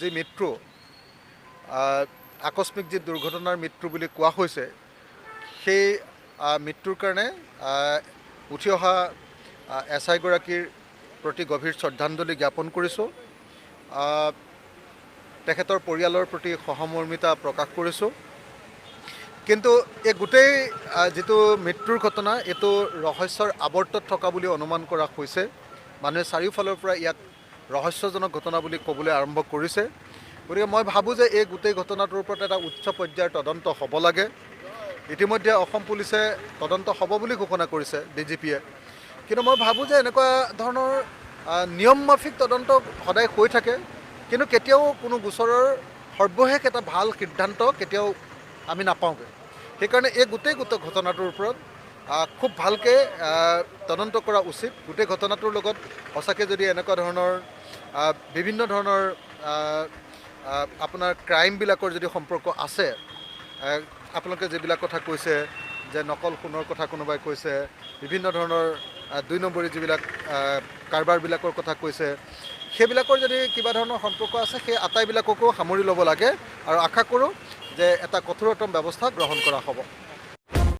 যি মৃত্যু আকস্মিক যি দুৰ্ঘটনাৰ মৃত্যু বুলি কোৱা হৈছে সেই মৃত্যুৰ কাৰণে উঠি অহা SI গৰাকীৰ প্ৰতি গভীৰ শ্ৰদ্ধাঞ্জলি জ্ঞাপন কৰিছোঁ। তেখেতৰ পৰিয়ালৰ প্ৰতি সহমৰ্মিতা প্ৰকাশ কৰিছোঁ। কিন্তু এই গোটেই যিটো মৃত্যুৰ ঘটনা এইটো ৰহস্যৰ আৱৰ্তত থকা বুলি অনুমান কৰা হৈছে। মানুহে চাৰিওফালৰ পৰা ইয়াক ৰহস্যজনক ঘটনা বুলি ক'বলৈ আৰম্ভ কৰিছে। গতিকে মই ভাবোঁ যে এই গোটেই ঘটনাটোৰ ওপৰত এটা উচ্চ পৰ্যায়ৰ তদন্ত হ'ব লাগে। ইতিমধ্যে অসম পুলিচে তদন্ত হ'ব বুলি ঘোষণা কৰিছে DGPয়ে। কিন্তু মই ভাবোঁ যে এনেকুৱা ধৰণৰ নিয়ম মাফিক তদন্ত সদায় হৈ থাকে, কিন্তু কেতিয়াও কোনো গোচৰৰ সৰ্বশেষ এটা ভাল সিদ্ধান্ত কেতিয়াও আমি নাপাওঁগৈ। সেইকাৰণে এই গোটেই ঘটনাটোৰ ওপৰত খুব ভালকৈ তদন্ত কৰা উচিত। গোটেই ঘটনাটোৰ লগত সঁচাকৈ যদি এনেকুৱা ধৰণৰ বিভিন্ন ধৰণৰ আপোনাৰ ক্ৰাইমবিলাকৰ যদি সম্পৰ্ক আছে, আপোনালোকে যিবিলাক কথা কৈছে যে নকল সোণৰ কথা কোনোবাই কৈছে, বিভিন্ন ধৰণৰ 2 নম্বৰী যিবিলাক কাৰবাৰবিলাকৰ কথা কৈছে, সেইবিলাকৰ যদি কিবা ধৰণৰ সম্পৰ্ক আছে সেই আটাইবিলাককো সামৰি ল'ব লাগে আৰু আশা কৰোঁ যে এটা কঠোৰতম ব্যৱস্থা গ্ৰহণ কৰা হ'ব।